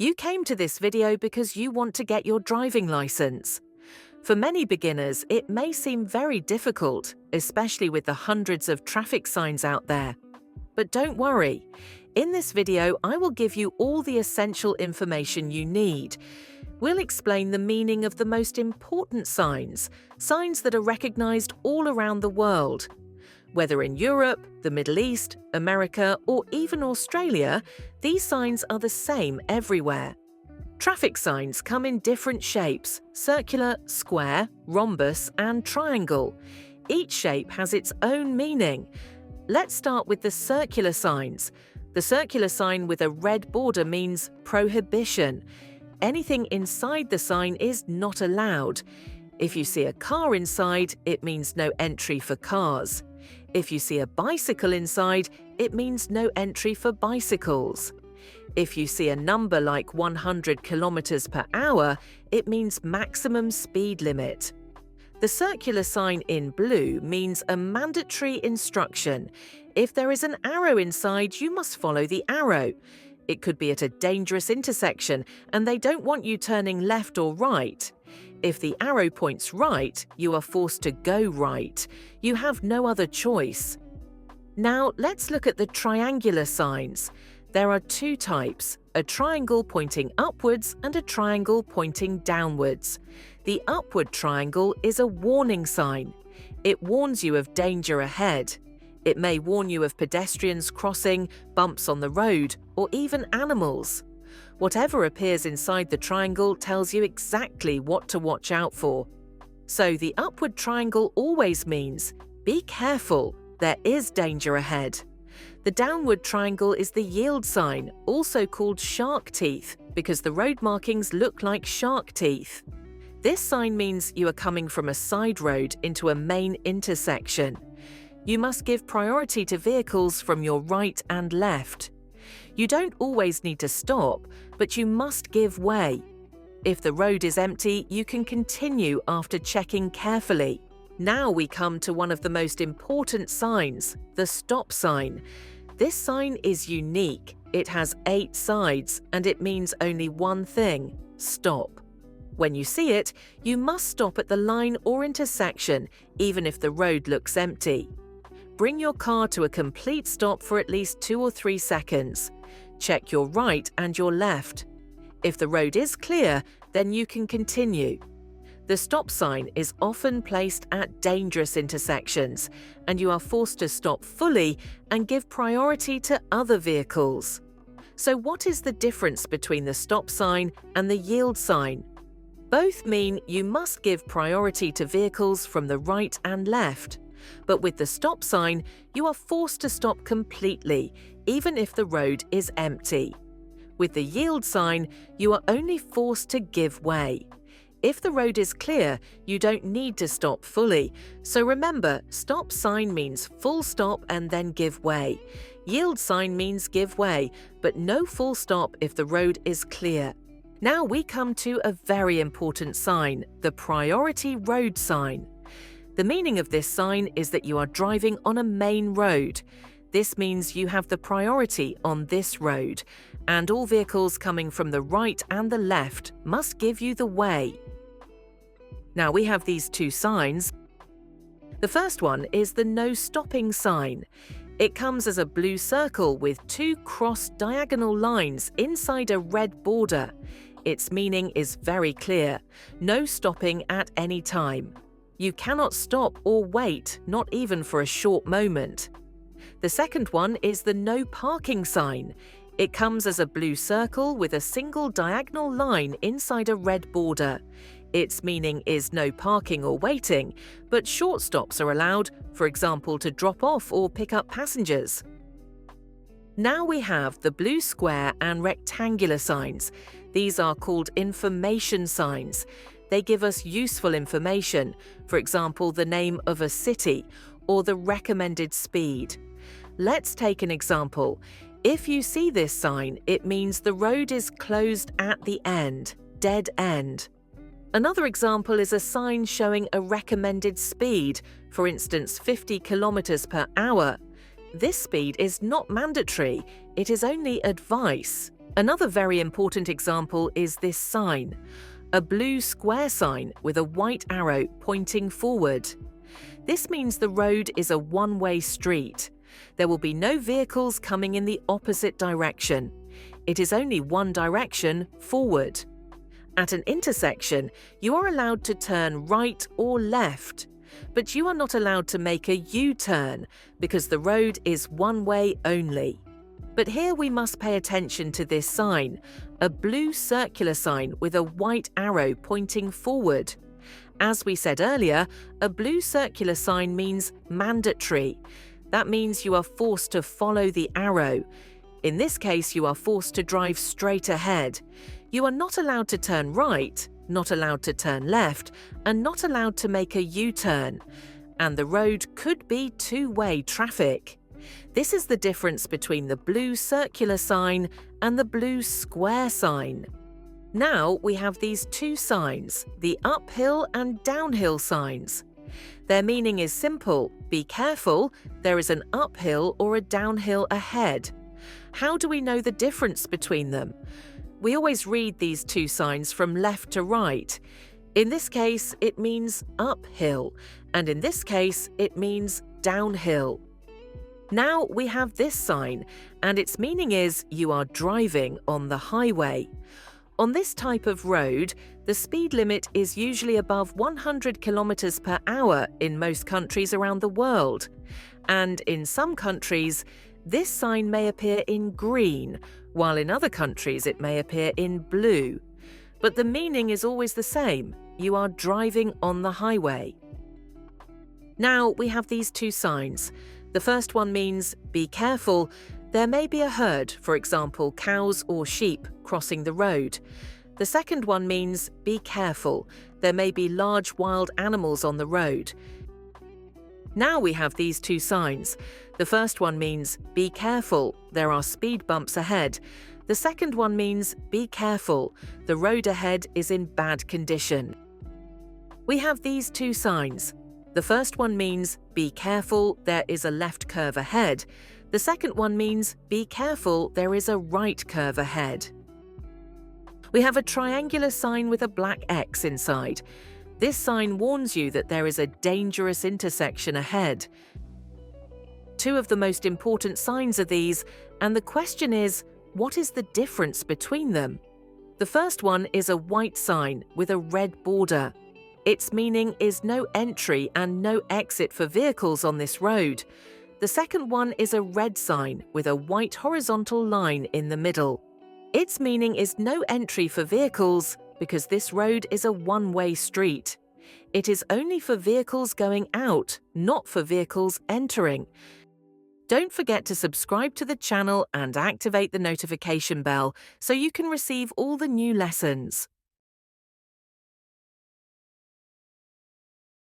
You came to this video because you want to get your driving license. For many beginners, it may seem very difficult, especially with the hundreds of traffic signs out there. But don't worry. In this video, I will give you all the essential information you need. We'll explain the meaning of the most important signs that are recognized all around the world. Whether in Europe, the Middle East, America, or even Australia, these signs are the same everywhere. Traffic signs come in different shapes: circular, square, rhombus, and triangle. Each shape has its own meaning. Let's start with the circular signs. The circular sign with a red border means prohibition. Anything inside the sign is not allowed. If you see a car inside, it means no entry for cars. If you see a bicycle inside, it means no entry for bicycles. If you see a number like 100 kilometers per hour, it means maximum speed limit. The circular sign in blue means a mandatory instruction. If there is an arrow inside, you must follow the arrow. It could be at a dangerous intersection and they don't want you turning left or right. If the arrow points right, you are forced to go right. You have no other choice. Now let's look at the triangular signs. There are two types: a triangle pointing upwards and a triangle pointing downwards. The upward triangle is a warning sign. It warns you of danger ahead. It may warn you of pedestrians crossing, bumps on the road, or even animals. Whatever appears inside the triangle tells you exactly what to watch out for. So the upward triangle always means, be careful, there is danger ahead. The downward triangle is the yield sign, also called shark teeth, because the road markings look like shark teeth. This sign means you are coming from a side road into a main intersection. You must give priority to vehicles from your right and left. You don't always need to stop, but you must give way. If the road is empty, you can continue after checking carefully. Now we come to one of the most important signs, the stop sign. This sign is unique. It has 8 sides and it means only one thing: stop. When you see it, you must stop at the line or intersection, even if the road looks empty. Bring your car to a complete stop for at least 2 or 3 seconds. Check your right and your left. If the road is clear, then you can continue. The stop sign is often placed at dangerous intersections, and you are forced to stop fully and give priority to other vehicles. So what is the difference between the stop sign and the yield sign? Both mean you must give priority to vehicles from the right and left. But with the stop sign, you are forced to stop completely, even if the road is empty. With the yield sign, you are only forced to give way. If the road is clear, you don't need to stop fully. So remember, stop sign means full stop and then give way. Yield sign means give way, but no full stop if the road is clear. Now we come to a very important sign, the priority road sign. The meaning of this sign is that you are driving on a main road. This means you have the priority on this road, and all vehicles coming from the right and the left must give you the way. Now we have these two signs. The first one is the no stopping sign. It comes as a blue circle with 2 crossed diagonal lines inside a red border. Its meaning is very clear: no stopping at any time. You cannot stop or wait, not even for a short moment. The second one is the no parking sign. It comes as a blue circle with a single diagonal line inside a red border. Its meaning is no parking or waiting, but short stops are allowed, for example, to drop off or pick up passengers. Now we have the blue square and rectangular signs. These are called information signs. They give us useful information, for example, the name of a city or the recommended speed. Let's take an example. If you see this sign, it means the road is closed at the end, dead end. Another example is a sign showing a recommended speed, for instance 50 kilometers per hour. This speed is not mandatory, it is only advice. Another very important example is this sign, a blue square sign with a white arrow pointing forward. This means the road is a one-way street. There will be no vehicles coming in the opposite direction. It is only one direction, forward. At an intersection, you are allowed to turn right or left, but you are not allowed to make a U-turn because the road is one way only. But here we must pay attention to this sign, a blue circular sign with a white arrow pointing forward. As we said earlier, a blue circular sign means mandatory. That means you are forced to follow the arrow. In this case, you are forced to drive straight ahead. You are not allowed to turn right, not allowed to turn left, and not allowed to make a U-turn. And the road could be two-way traffic. This is the difference between the blue circular sign and the blue square sign. Now we have these two signs, the uphill and downhill signs. Their meaning is simple. Be careful, there is an uphill or a downhill ahead. How do we know the difference between them? We always read these two signs from left to right. In this case, it means uphill, and in this case, it means downhill. Now we have this sign, and its meaning is you are driving on the highway. On this type of road, the speed limit is usually above 100 kilometers per hour in most countries around the world. And in some countries, this sign may appear in green, while in other countries it may appear in blue. But the meaning is always the same. You are driving on the highway. Now we have these two signs. The first one means, be careful. There may be a herd, for example, cows or sheep, crossing the road. The second one means, be careful. There may be large wild animals on the road. Now we have these two signs. The first one means, be careful. There are speed bumps ahead. The second one means, be careful. The road ahead is in bad condition. We have these two signs. The first one means, be careful, there is a left curve ahead. The second one means, be careful, there is a right curve ahead. We have a triangular sign with a black X inside. This sign warns you that there is a dangerous intersection ahead. Two of the most important signs are these, and the question is, what is the difference between them? The first one is a white sign with a red border. Its meaning is no entry and no exit for vehicles on this road. The second one is a red sign with a white horizontal line in the middle. Its meaning is no entry for vehicles because this road is a one-way street. It is only for vehicles going out, not for vehicles entering. Don't forget to subscribe to the channel and activate the notification bell so you can receive all the new lessons.